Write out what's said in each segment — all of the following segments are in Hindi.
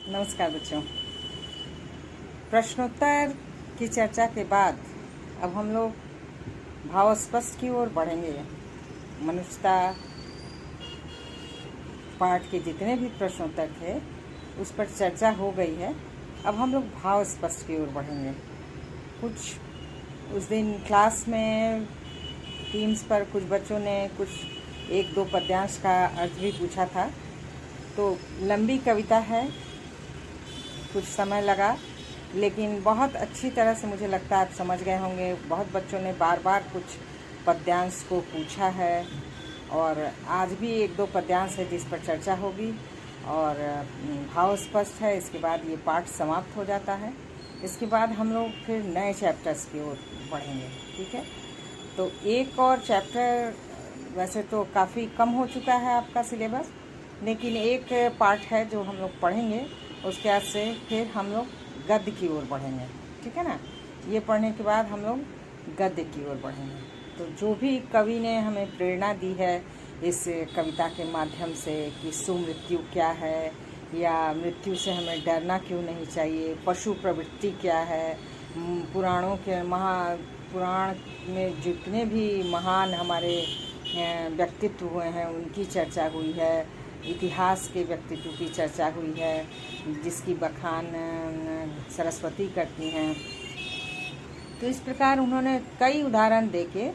नमस्कार बच्चों। प्रश्नोत्तर की चर्चा के बाद अब हम लोग भाव स्पष्ट की ओर बढ़ेंगे। मनुष्यता पाठ के जितने भी प्रश्नोत्तर थे उस पर चर्चा हो गई है। अब हम लोग भाव स्पष्ट की ओर बढ़ेंगे। कुछ उस दिन क्लास में टीम्स पर कुछ बच्चों ने कुछ एक दो पद्यांश का अर्थ भी पूछा था। तो लंबी कविता है, कुछ समय लगा, लेकिन बहुत अच्छी तरह से मुझे लगता है आप समझ गए होंगे। बहुत बच्चों ने बार बार कुछ पद्यांश को पूछा है और आज भी एक दो पद्यांश है जिस पर चर्चा होगी और भाव स्पष्ट है। इसके बाद ये पाठ समाप्त हो जाता है। इसके बाद हम लोग फिर नए चैप्टर्स की ओर बढ़ेंगे। ठीक है, तो एक और चैप्टर वैसे तो काफ़ी कम हो चुका है आपका सिलेबस, लेकिन एक पार्ट है जो हम लोग पढ़ेंगे। उसके बाद से फिर हम लोग गद्य की ओर बढ़ेंगे। ठीक है ना, ये पढ़ने के बाद हम लोग गद्य की ओर बढ़ेंगे। तो जो भी कवि ने हमें प्रेरणा दी है इस कविता के माध्यम से कि सुमृत्यु क्या है या मृत्यु से हमें डरना क्यों नहीं चाहिए, पशु प्रवृत्ति क्या है, पुराणों के पुराण में जितने भी महान हमारे व्यक्तित्व हुए हैं उनकी चर्चा हुई है, इतिहास के व्यक्तित्व की चर्चा हुई है जिसकी बखान सरस्वती करती हैं। तो इस प्रकार उन्होंने कई उदाहरण देके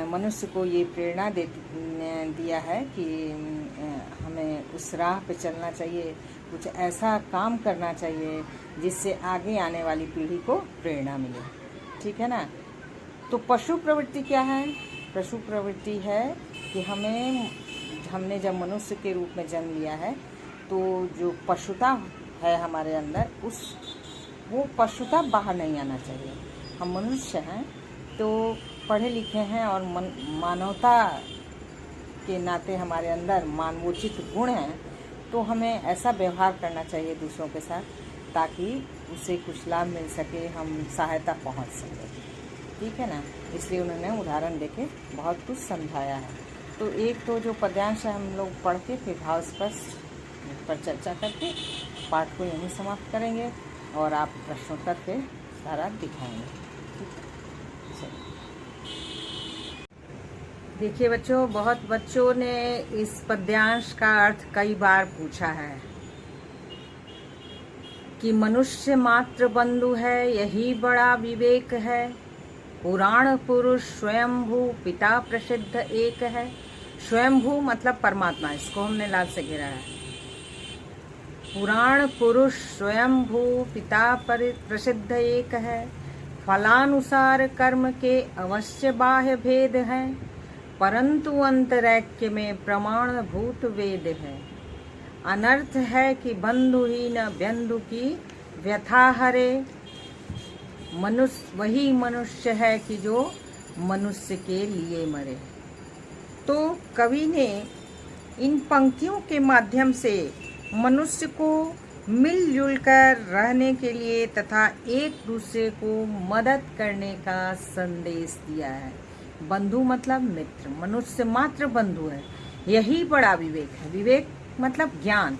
मनुष्य को ये प्रेरणा दिया है कि हमें उस राह पे चलना चाहिए, कुछ ऐसा काम करना चाहिए जिससे आगे आने वाली पीढ़ी को प्रेरणा मिले। ठीक है ना। तो पशु प्रवृत्ति क्या है? पशु प्रवृत्ति है कि हमने जब मनुष्य के रूप में जन्म लिया है तो जो पशुता है हमारे अंदर वो पशुता बाहर नहीं आना चाहिए। हम मनुष्य हैं तो पढ़े लिखे हैं और मानवता के नाते हमारे अंदर मानवोचित गुण हैं, तो हमें ऐसा व्यवहार करना चाहिए दूसरों के साथ ताकि उसे कुछ लाभ मिल सके, हम सहायता पहुंच सके। ठीक है ना, इसलिए उन्होंने उदाहरण देके बहुत कुछ समझाया है। तो एक तो जो पद्यांश है हम लोग पढ़ के फिर भाव स्पष्ट पर चर्चा करके पाठ को यहीं समाप्त करेंगे और आप प्रश्नोत्तर पे सारा दिखाएंगे। देखिए बच्चों, बहुत बच्चों ने इस पद्यांश का अर्थ कई बार पूछा है कि मनुष्य मात्र बंधु है, यही बड़ा विवेक है। पुराण पुरुष स्वयंभू पिता प्रसिद्ध एक है। स्वयंभू मतलब परमात्मा, इसको हमने लाल से घेरा है। पुराण पुरुष स्वयंभू पिता प्रसिद्ध एक है। फलानुसार कर्म के अवश्य बाह्य भेद हैं, परंतु अंतरैक्य में प्रमाण भूत वेद है। अनर्थ है कि बंधु ही न बंधु की व्यथा हरे। मनुष्य वही मनुष्य है कि जो मनुष्य के लिए मरे। तो कवि ने इन पंक्तियों के माध्यम से मनुष्य को मिलजुल कर रहने के लिए तथा एक दूसरे को मदद करने का संदेश दिया है। बंधु मतलब मित्र, मनुष्य मात्र बंधु है, यही बड़ा विवेक है। विवेक मतलब ज्ञान।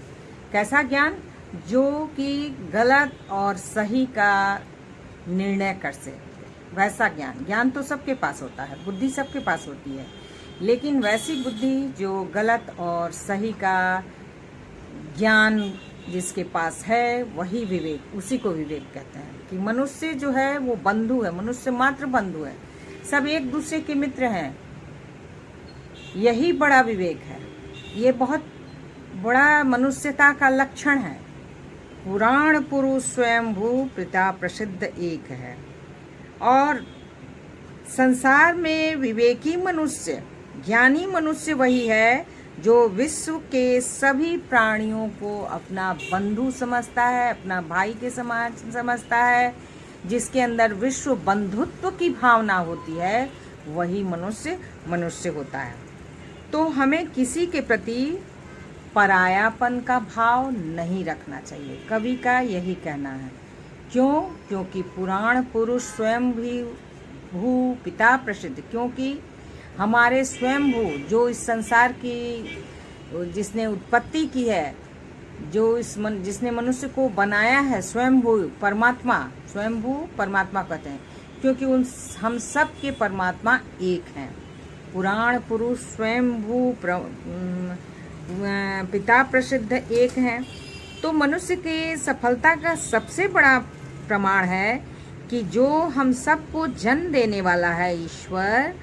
कैसा ज्ञान? जो कि गलत और सही का निर्णय कर से, वैसा ज्ञान। ज्ञान तो सबके पास होता है, बुद्धि सबके पास होती है, लेकिन वैसी बुद्धि जो गलत और सही का ज्ञान जिसके पास है वही विवेक, उसी को विवेक कहते हैं। कि मनुष्य जो है वो बंधु है, मनुष्य मात्र बंधु है, सब एक दूसरे के मित्र हैं, यही बड़ा विवेक है। ये बहुत बड़ा मनुष्यता का लक्षण है। पुराण पुरुष स्वयंभू पिता प्रसिद्ध एक है। और संसार में विवेकी मनुष्य, ज्ञानी मनुष्य वही है जो विश्व के सभी प्राणियों को अपना बंधु समझता है, अपना भाई के समान समझता है, जिसके अंदर विश्व बंधुत्व की भावना होती है, वही मनुष्य होता है। तो हमें किसी के प्रति परायापन का भाव नहीं रखना चाहिए, कवि का यही कहना है। क्यों? क्योंकि पुराण पुरुष स्वयं भी भू पिता प्रसिद्ध, क्योंकि हमारे स्वयंभू जो इस संसार की जिसने उत्पत्ति की है जिसने मनुष्य को बनाया है, स्वयंभू परमात्मा कहते हैं, क्योंकि हम सब के परमात्मा एक हैं। पुराण पुरुष स्वयंभू पिता प्रसिद्ध एक हैं। तो मनुष्य की सफलता का सबसे बड़ा प्रमाण है कि जो हम सबको जन्म देने वाला है ईश्वर,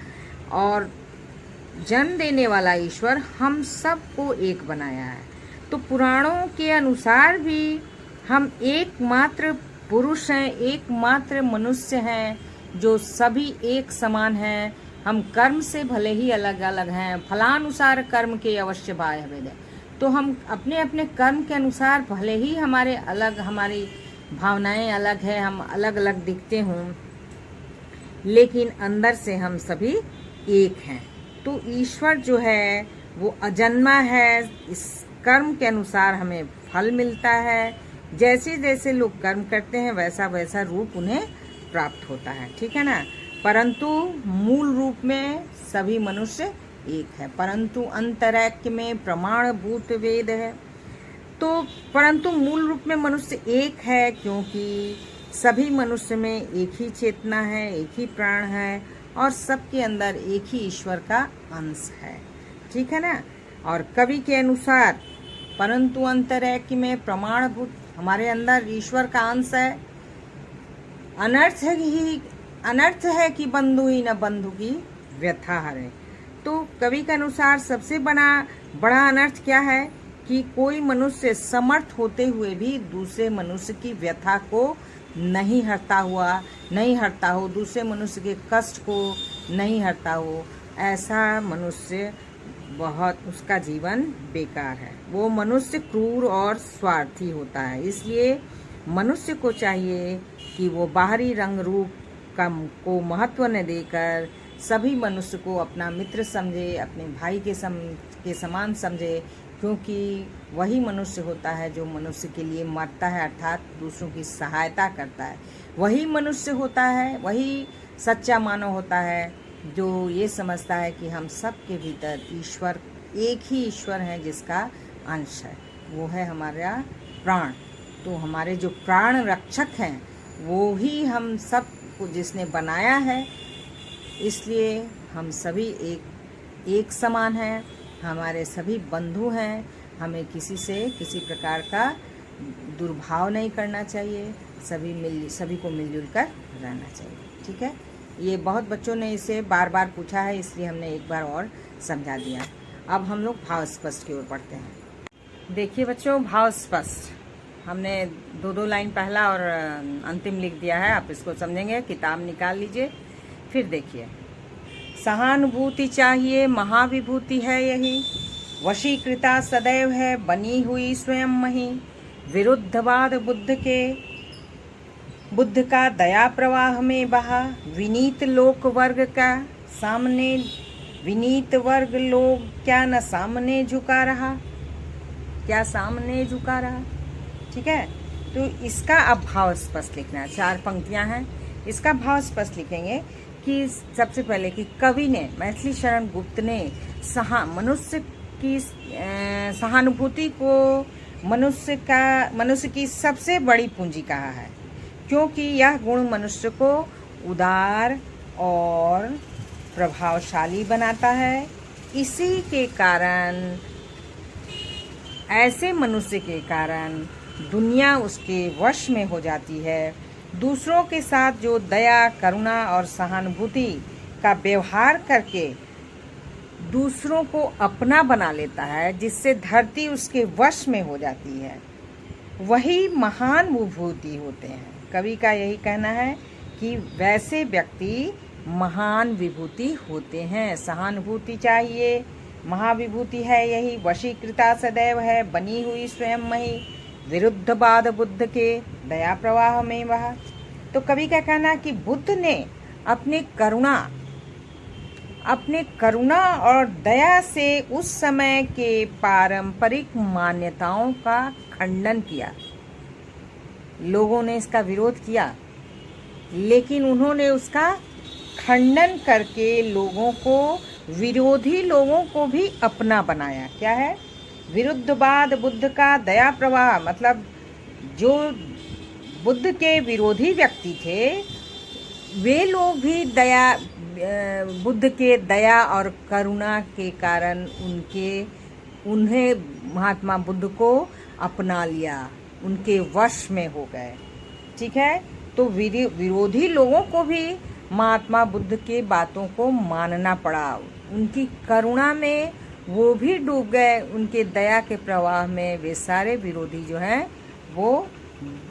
और जन्म देने वाला ईश्वर हम सबको एक बनाया है। तो पुराणों के अनुसार भी हम एकमात्र पुरुष हैं, एकमात्र मनुष्य हैं, जो सभी एक समान हैं। हम कर्म से भले ही अलग अलग हैं, फलानुसार कर्म के अवश्य बाह्य भेद है। तो हम अपने अपने कर्म के अनुसार भले ही हमारी भावनाएं अलग है, हम अलग अलग दिखते हों, लेकिन अंदर से हम सभी एक हैं। तो ईश्वर जो है वो अजन्मा है। इस कर्म के अनुसार हमें फल मिलता है। जैसे जैसे लोग कर्म करते हैं वैसा वैसा रूप उन्हें प्राप्त होता है, ठीक है ना। परंतु मूल रूप में सभी मनुष्य एक है। परंतु अंतरैक्य में प्रमाणभूत वेद है। तो परंतु मूल रूप में मनुष्य एक है, क्योंकि सभी मनुष्य में एक ही चेतना है, एक ही प्राण है, और सबके अंदर एक ही ईश्वर का अंश है, ठीक है ना। और कवि के अनुसार परंतु अंतरैक्य में प्रमाणभूत, हमारे अंदर ईश्वर का अंश है। अनर्थ है कि बंधु ही न बंधु की व्यथा हरे। तो कवि के अनुसार सबसे बड़ा अनर्थ क्या है कि कोई मनुष्य समर्थ होते हुए भी दूसरे मनुष्य की व्यथा को नहीं हरता हो, दूसरे मनुष्य के कष्ट को नहीं हरता हो। ऐसा मनुष्य उसका जीवन बेकार है। वो मनुष्य क्रूर और स्वार्थी होता है। इसलिए मनुष्य को चाहिए कि वो बाहरी रंग रूप को महत्व न देकर सभी मनुष्य को अपना मित्र समझे, अपने भाई के समान समझे, क्योंकि वही मनुष्य होता है जो मनुष्य के लिए मरता है, अर्थात दूसरों की सहायता करता है। वही मनुष्य होता है, वही सच्चा मानव होता है, जो ये समझता है कि हम सब के भीतर ईश्वर, एक ही ईश्वर है जिसका अंश है, वो है हमारा प्राण। तो हमारे जो प्राण रक्षक हैं वो ही हम सब को जिसने बनाया है, इसलिए हम सभी एक समान हैं, हमारे सभी बंधु हैं। हमें किसी से किसी प्रकार का दुर्भाव नहीं करना चाहिए, सभी को मिलजुल कर रहना चाहिए, ठीक है। ये बहुत बच्चों ने इसे बार बार पूछा है, इसलिए हमने एक बार और समझा दिया। अब हम लोग भाव स्पष्ट की ओर पढ़ते हैं। देखिए बच्चों, भाव स्पष्ट हमने दो लाइन पहला और अंतिम लिख दिया है। आप इसको समझेंगे, किताब निकाल लीजिए, फिर देखिए। सहानुभूति चाहिए, महाविभूति है यही, वशीकृता सदैव है बनी हुई स्वयं मही। विरुद्धवाद बुद्ध का दया प्रवाह में बहा, विनीत लोक वर्ग का सामने, विनीत वर्ग लोग क्या न सामने झुका रहा, ठीक है। तो इसका अब भाव स्पष्ट लिखना है। 4 पंक्तियां हैं, इसका भाव स्पष्ट लिखेंगे कि सबसे पहले कि कवि ने, मैथिली शरण गुप्त ने मनुष्य की सहानुभूति को मनुष्य की सबसे बड़ी पूंजी कहा है, क्योंकि यह गुण मनुष्य को उदार और प्रभावशाली बनाता है। इसी के कारण, ऐसे मनुष्य के कारण दुनिया उसके वश में हो जाती है। दूसरों के साथ जो दया, करुणा और सहानुभूति का व्यवहार करके दूसरों को अपना बना लेता है, जिससे धरती उसके वश में हो जाती है, वही महान विभूति होते हैं। कवि का यही कहना है कि वैसे व्यक्ति महान विभूति होते हैं। सहानुभूति चाहिए, महाविभूति है यही, वशीकृता सदैव है बनी हुई स्वयं मही। विरुद्धवाद बुद्ध के दया प्रवाह में बहा। तो कवि का कहना कि बुद्ध ने अपने करुणा और दया से उस समय के पारंपरिक मान्यताओं का खंडन किया। लोगों ने इसका विरोध किया, लेकिन उन्होंने उसका खंडन करके लोगों को, विरोधी लोगों को भी अपना बनाया। क्या है? विरुद्धवाद बुद्ध का दया प्रवाह, मतलब जो बुद्ध के विरोधी व्यक्ति थे वे लोग भी बुद्ध के दया और करुणा के कारण उन्हें महात्मा बुद्ध को अपना लिया, उनके वश में हो गए। ठीक है, तो विरोधी लोगों को भी महात्मा बुद्ध के बातों को मानना पड़ा। उनकी करुणा में वो भी डूब गए, उनके दया के प्रवाह में वे सारे विरोधी जो हैं वो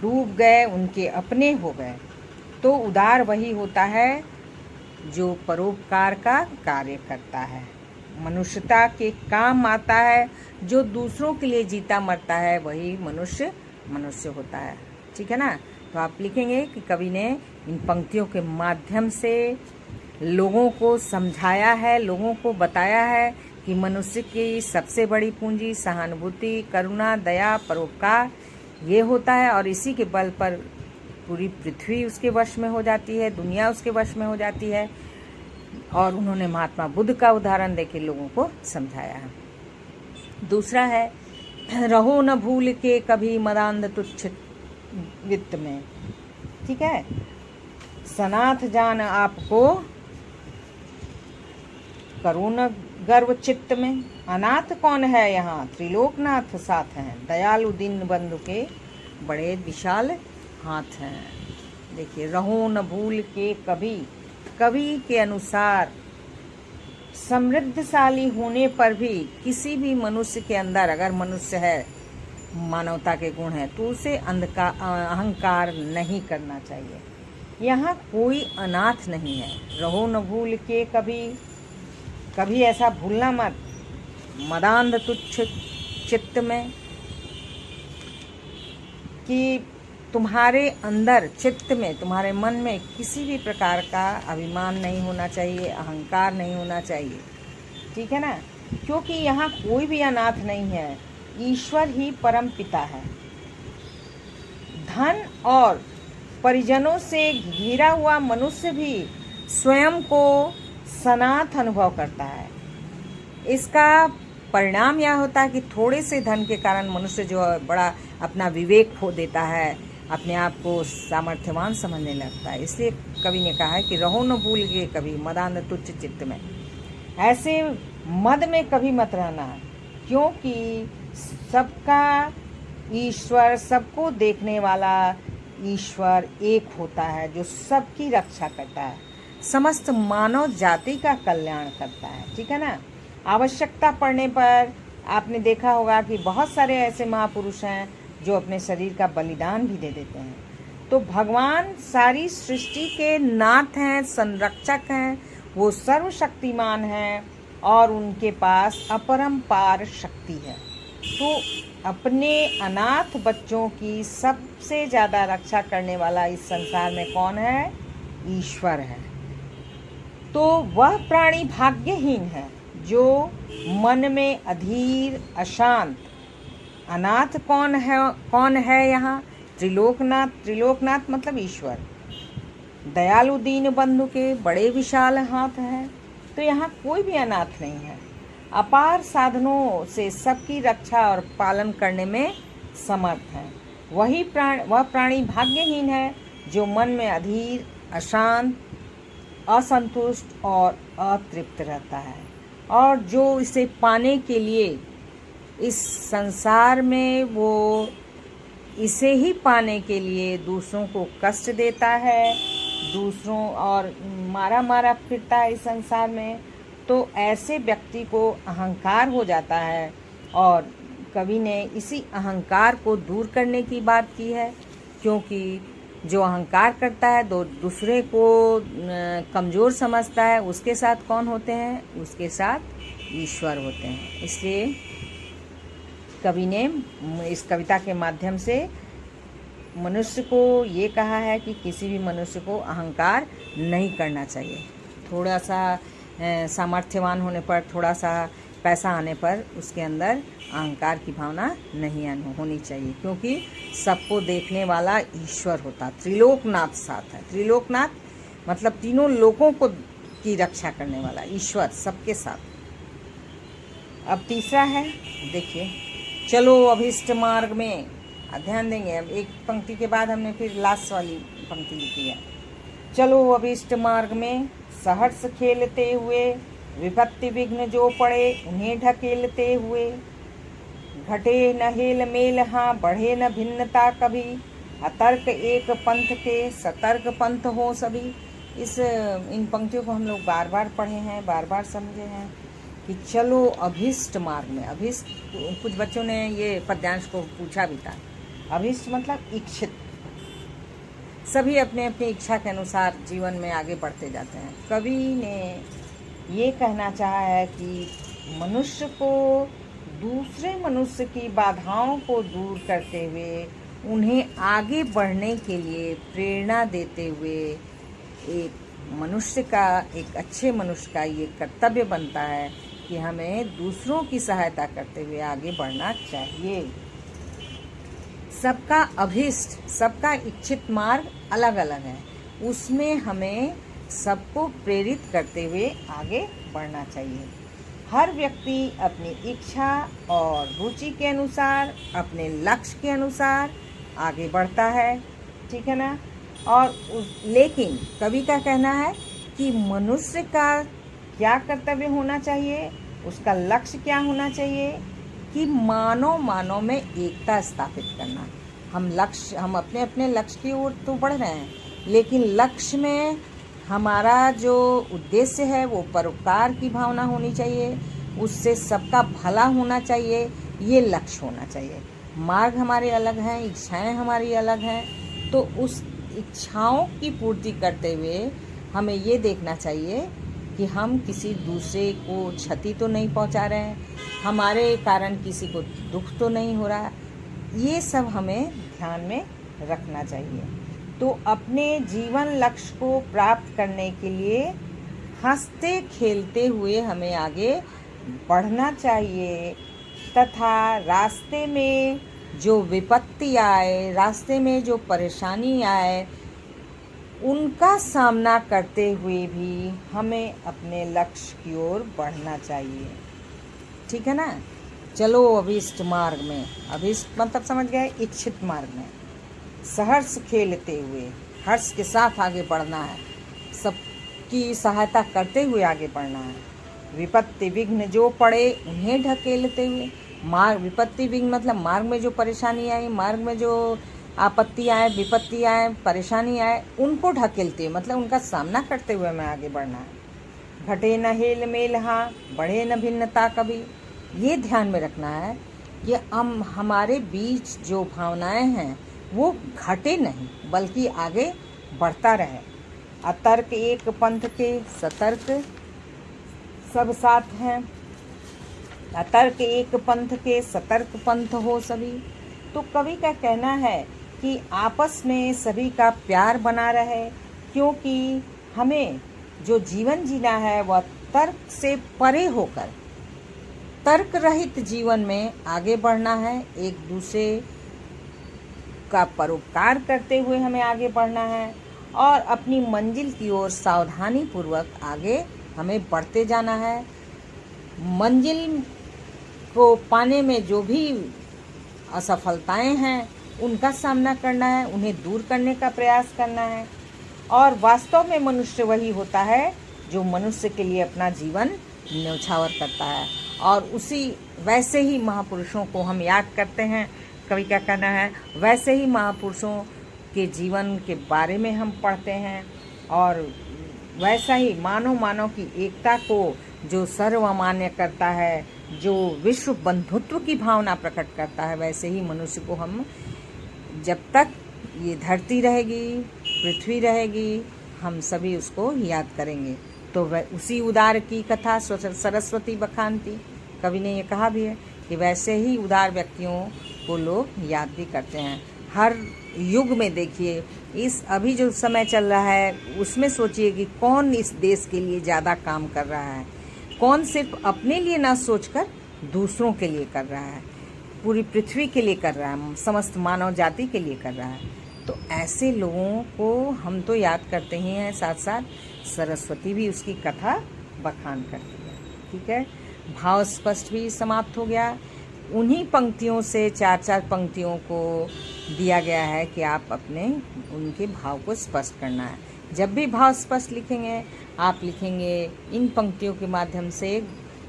डूब गए, उनके अपने हो गए। तो उदार वही होता है जो परोपकार का कार्य करता है, मनुष्यता के काम आता है, जो दूसरों के लिए जीता मरता है वही मनुष्य होता है। ठीक है ना। तो आप लिखेंगे कि कवि ने इन पंक्तियों के माध्यम से लोगों को समझाया है, लोगों को बताया है कि मनुष्य की सबसे बड़ी पूंजी सहानुभूति, करुणा, दया, परोपकार ये होता है, और इसी के बल पर पूरी पृथ्वी उसके वश में हो जाती है, दुनिया उसके वश में हो जाती है। और उन्होंने महात्मा बुद्ध का उदाहरण देके लोगों को समझाया है। दूसरा है, रहो न भूल के कभी मदांध तुच्छ वित्त में। ठीक है, सनाथ जान आपको करो न गर्व चित्त में। अनाथ कौन है यहाँ, त्रिलोकनाथ साथ हैं, दयालु दीन बंधु के बड़े विशाल हाथ हैं। देखिए, रहो न भूल के कवि के अनुसार समृद्धशाली होने पर भी किसी भी मनुष्य के अंदर अगर मनुष्य है, मानवता के गुण हैं, तो उसे अहंकार नहीं करना चाहिए। यहाँ कोई अनाथ नहीं है। रहो न भूल के कभी ऐसा भूलना मत, मदांध तुच्छ चित्त में, कि तुम्हारे अंदर चित्त में, तुम्हारे मन में किसी भी प्रकार का अभिमान नहीं होना चाहिए, अहंकार नहीं होना चाहिए। ठीक है ना, क्योंकि यहाँ कोई भी अनाथ नहीं है, ईश्वर ही परम पिता है। धन और परिजनों से घिरा हुआ मनुष्य भी स्वयं को सनाथ अनुभव करता है। इसका परिणाम यह होता है कि थोड़े से धन के कारण मनुष्य जो है बड़ा अपना विवेक खो देता है, अपने आप को सामर्थ्यवान समझने लगता है। इसलिए कवि ने कहा है कि रहो न भूल के कभी मदांध तुच्छ चित्त में। ऐसे मद में कभी मत रहना, क्योंकि सबका ईश्वर, सबको देखने वाला ईश्वर एक होता है, जो सबकी रक्षा करता है, समस्त मानव जाति का कल्याण करता है। ठीक है ना। आवश्यकता पड़ने पर आपने देखा होगा कि बहुत सारे ऐसे महापुरुष हैं जो अपने शरीर का बलिदान भी दे देते हैं। तो भगवान सारी सृष्टि के नाथ हैं, संरक्षक हैं, वो सर्वशक्तिमान हैं और उनके पास अपरंपार शक्ति है। तो अपने अनाथ बच्चों की सबसे ज़्यादा रक्षा करने वाला इस संसार में कौन है? ईश्वर है। तो वह प्राणी भाग्यहीन है जो मन में अधीर, अशांत। अनाथ कौन है यहाँ? त्रिलोकनाथ मतलब ईश्वर। दयालु दीन बंधु के बड़े विशाल हाथ हैं। तो यहाँ कोई भी अनाथ नहीं है। अपार साधनों से सबकी रक्षा और पालन करने में समर्थ है। वह प्राणी भाग्यहीन है जो मन में अधीर, अशांत, असंतुष्ट और अतृप्त रहता है, और जो इसे पाने के लिए इस संसार में वो इसे ही पाने के लिए दूसरों को कष्ट देता है, दूसरों और मारा फिरता है इस संसार में। तो ऐसे व्यक्ति को अहंकार हो जाता है, और कवि ने इसी अहंकार को दूर करने की बात की है। क्योंकि जो अहंकार करता है, दूसरे को कमज़ोर समझता है, उसके साथ कौन होते हैं? उसके साथ ईश्वर होते हैं। इसलिए कवि ने इस कविता के माध्यम से मनुष्य को ये कहा है कि किसी भी मनुष्य को अहंकार नहीं करना चाहिए। थोड़ा सा सामर्थ्यवान होने पर, थोड़ा सा पैसा आने पर उसके अंदर अहंकार की भावना नहीं होनी चाहिए, क्योंकि सबको देखने वाला ईश्वर होता, त्रिलोकनाथ साथ है। त्रिलोकनाथ मतलब तीनों लोकों को की रक्षा करने वाला ईश्वर सबके साथ। अब तीसरा है, देखिए, चलो अभीष्ट मार्ग में। ध्यान देंगे, अब एक पंक्ति के बाद हमने फिर लास्ट वाली पंक्ति लिखी है। चलो अभीष्ट मार्ग में सहर्ष खेलते हुए, विपत्ति विघ्न जो पड़े उन्हें ढकेलते हुए। घटे न हेल मेल हाँ, बढ़े न भिन्नता कभी, अतर्क एक पंथ के सतर्क पंथ हो सभी। इन पंक्तियों को हम लोग बार बार पढ़े हैं, बार बार समझे हैं कि चलो अभीष्ट मार्ग में। अभीष्ट, कुछ बच्चों ने ये पद्यांश को पूछा भी था। अभीष्ट मतलब इच्छित। सभी अपने अपनी इच्छा के अनुसार जीवन में आगे बढ़ते जाते हैं। कवि ने ये कहना चाहा है कि मनुष्य को दूसरे मनुष्य की बाधाओं को दूर करते हुए उन्हें आगे बढ़ने के लिए प्रेरणा देते हुए एक मनुष्य का, एक अच्छे मनुष्य का ये कर्तव्य बनता है कि हमें दूसरों की सहायता करते हुए आगे बढ़ना चाहिए। सबका अभीष्ट, सबका इच्छित मार्ग अलग अलग है, उसमें हमें सबको प्रेरित करते हुए आगे बढ़ना चाहिए। हर व्यक्ति अपनी इच्छा और रुचि के अनुसार, अपने लक्ष्य के अनुसार आगे बढ़ता है, ठीक है ना। और लेकिन कवि का कहना है कि मनुष्य का क्या कर्तव्य होना चाहिए, उसका लक्ष्य क्या होना चाहिए कि मानव में एकता स्थापित करना। हम अपने अपने लक्ष्य की ओर तो बढ़ रहे हैं, लेकिन लक्ष्य में हमारा जो उद्देश्य है वो परोपकार की भावना होनी चाहिए, उससे सबका भला होना चाहिए, ये लक्ष्य होना चाहिए। मार्ग हमारे अलग हैं, इच्छाएं हमारी अलग हैं, तो उस इच्छाओं की पूर्ति करते हुए हमें ये देखना चाहिए कि हम किसी दूसरे को क्षति तो नहीं पहुंचा रहे हैं, हमारे कारण किसी को दुख तो नहीं हो रहा। ये सब हमें ध्यान में रखना चाहिए। तो अपने जीवन लक्ष्य को प्राप्त करने के लिए हंसते खेलते हुए हमें आगे बढ़ना चाहिए, तथा रास्ते में जो विपत्ति आए, रास्ते में जो परेशानी आए, उनका सामना करते हुए भी हमें अपने लक्ष्य की ओर बढ़ना चाहिए, ठीक है ना। चलो अभीष्ट मार्ग में, अभीष्ट मतलब समझ गए, इच्छित मार्ग में सहर्ष खेलते हुए, हर्ष के साथ आगे बढ़ना है, सबकी सहायता करते हुए आगे बढ़ना है। विपत्ति विघ्न जो पड़े उन्हें ढकेलते हुए, मार्ग, विपत्ति विघ्न मतलब मार्ग में जो परेशानी आई, मार्ग में जो आपत्ति आए, विपत्ति आए, परेशानी आए, उनको ढकेलते हुए मतलब उनका सामना करते हुए हमें आगे बढ़ना है। घटे न हेल मेल हाँ, बढ़े न भिन्नता कभी, ये ध्यान में रखना है कि हमारे बीच जो भावनाएं हैं वो घटे नहीं, बल्कि आगे बढ़ता रहे। अतर्क एक पंथ के सतर्क सब साथ हैं, अतर्क एक पंथ के सतर्क पंथ हो सभी। तो कवि का कहना है कि आपस में सभी का प्यार बना रहे, क्योंकि हमें जो जीवन जीना है वह तर्क से परे होकर तर्क रहित जीवन में आगे बढ़ना है। एक दूसरे का परोपकार करते हुए हमें आगे बढ़ना है और अपनी मंजिल की ओर सावधानी पूर्वक आगे हमें बढ़ते जाना है। मंजिल को पाने में जो भी असफलताएं हैं उनका सामना करना है, उन्हें दूर करने का प्रयास करना है। और वास्तव में मनुष्य वही होता है जो मनुष्य के लिए अपना जीवन न्यौछावर करता है, और उसी वैसे ही महापुरुषों को हम याद करते हैं। कवि का कहना है वैसे ही महापुरुषों के जीवन के बारे में हम पढ़ते हैं, और वैसा ही मानव की एकता को जो सर्वमान्य करता है, जो विश्व बंधुत्व की भावना प्रकट करता है, वैसे ही मनुष्य को हम जब तक ये धरती रहेगी, पृथ्वी रहेगी, हम सभी उसको याद करेंगे। तो वह उसी उदार की कथा सरस्वती बखानती, कवि ने ये कहा भी है कि वैसे ही उदार व्यक्तियों को लोग याद भी करते हैं। हर युग में देखिए, इस अभी जो समय चल रहा है उसमें सोचिए कि कौन इस देश के लिए ज़्यादा काम कर रहा है, कौन सिर्फ अपने लिए ना सोचकर दूसरों के लिए कर रहा है, पूरी पृथ्वी के लिए कर रहा है, समस्त मानव जाति के लिए कर रहा है। तो ऐसे लोगों को हम तो याद करते ही हैं, साथ साथ सरस्वती भी उसकी कथा बखान करती है, ठीक है। भाव स्पष्ट भी समाप्त हो गया। उन्हीं पंक्तियों से 4-4 पंक्तियों को दिया गया है कि आप अपने उनके भाव को स्पष्ट करना है। जब भी भाव स्पष्ट लिखेंगे आप लिखेंगे इन पंक्तियों के माध्यम से।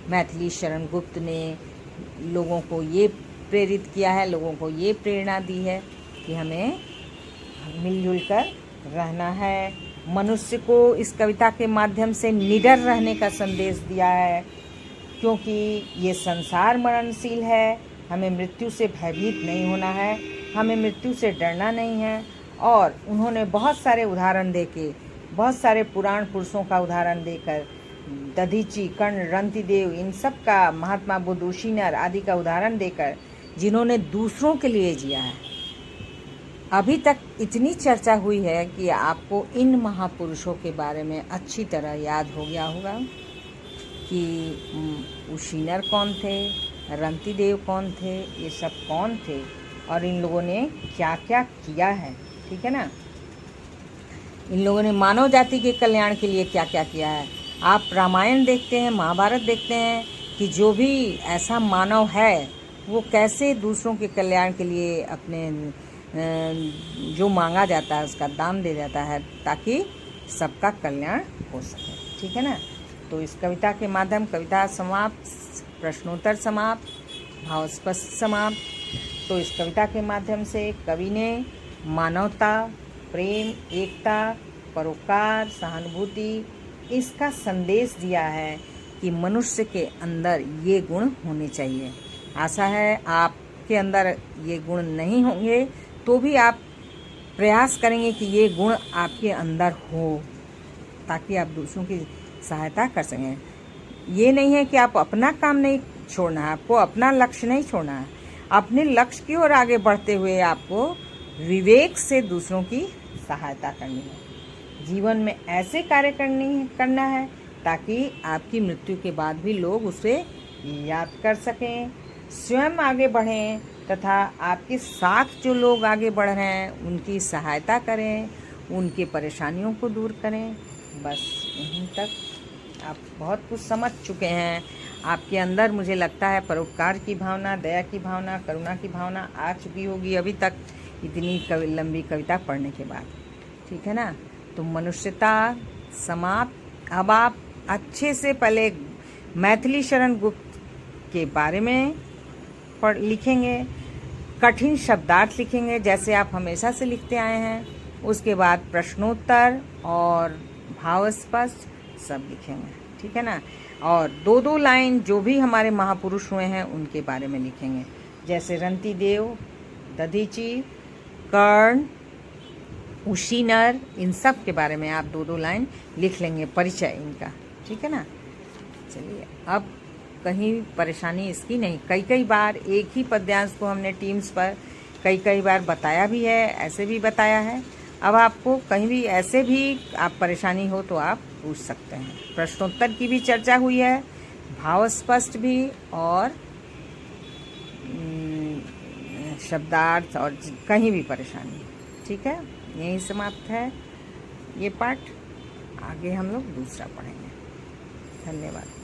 मैथिली शरण गुप्त ने लोगों को ये प्रेरित किया है, लोगों को ये प्रेरणा दी है कि हमें मिलजुल कर रहना है। मनुष्य को इस कविता के माध्यम से निडर रहने का संदेश दिया है, क्योंकि ये संसार मरणशील है। हमें मृत्यु से भयभीत नहीं होना है, हमें मृत्यु से डरना नहीं है। और उन्होंने बहुत सारे उदाहरण देके, बहुत सारे पुराण पुरुषों का उदाहरण देकर, दधीची, कर्ण, रंतिदेव, इन सब का, महात्मा बुद्ध, उशीनर आदि का उदाहरण देकर, जिन्होंने दूसरों के लिए जिया है। अभी तक इतनी चर्चा हुई है कि आपको इन महापुरुषों के बारे में अच्छी तरह याद हो गया होगा कि उशीनर कौन थे, रंतिदेव कौन थे, ये सब कौन थे और इन लोगों ने क्या क्या किया है। ठीक है ना। इन लोगों ने मानव जाति के कल्याण के लिए क्या क्या किया है। आप रामायण देखते हैं, महाभारत देखते हैं कि जो भी ऐसा मानव है वो कैसे दूसरों के कल्याण के लिए अपने जो मांगा जाता है उसका दान दे जाता है, ताकि सबका कल्याण हो सके। ठीक है ना। तो इस कविता के माध्यम, कविता समाप्त, प्रश्नोत्तर समाप्त, भाव स्पष्ट समाप्त। तो इस कविता के माध्यम से कवि ने मानवता, प्रेम, एकता, परोपकार, सहानुभूति, इसका संदेश दिया है कि मनुष्य के अंदर ये गुण होने चाहिए। आशा है आपके अंदर ये गुण नहीं होंगे तो भी आप प्रयास करेंगे कि ये गुण आपके अंदर हो, ताकि आप दूसरों की सहायता कर सकें। ये नहीं है कि आप अपना काम नहीं छोड़ना है, आपको अपना लक्ष्य नहीं छोड़ना है। अपने लक्ष्य की ओर आगे बढ़ते हुए आपको विवेक से दूसरों की सहायता करनी है। जीवन में ऐसे कार्य करना है ताकि आपकी मृत्यु के बाद भी लोग उसे याद कर सकें, स्वयं आगे बढ़ें तथा आपके साथ जो लोग आगे बढ़ रहे हैं उनकी सहायता करें, उनके परेशानियों को दूर करें। बस यहीं तक आप बहुत कुछ समझ चुके हैं। आपके अंदर मुझे लगता है परोपकार की भावना, दया की भावना, करुणा की भावना आ चुकी होगी अभी तक इतनी लंबी कविता पढ़ने के बाद। ठीक है ना। तो मनुष्यता समाप्त। अब आप अच्छे से पहले मैथिली शरण गुप्त के बारे में लिखेंगे, कठिन शब्दार्थ लिखेंगे जैसे आप हमेशा से लिखते आए हैं। उसके बाद प्रश्नोत्तर और भाव स्पष्ट सब लिखेंगे। ठीक है ना। और 2-2 लाइन जो भी हमारे महापुरुष हुए हैं उनके बारे में लिखेंगे, जैसे रंतिदेव, दधीची, कर्ण, उशीनर, इन सब के बारे में आप 2-2 लाइन लिख लेंगे, परिचय इनका। ठीक है ना। चलिए, अब कहीं परेशानी इसकी नहीं। कई बार एक ही पद्यांश को हमने टीम्स पर कई बार बताया भी है, ऐसे भी बताया है। अब आपको कहीं भी ऐसे भी आप परेशानी हो तो आप पूछ सकते हैं। प्रश्नोत्तर की भी चर्चा हुई है, भाव स्पष्ट भी, और शब्दार्थ, और कहीं भी परेशानी। ठीक है। यहीं समाप्त है ये पाठ। आगे हम लोग दूसरा पढ़ेंगे। धन्यवाद।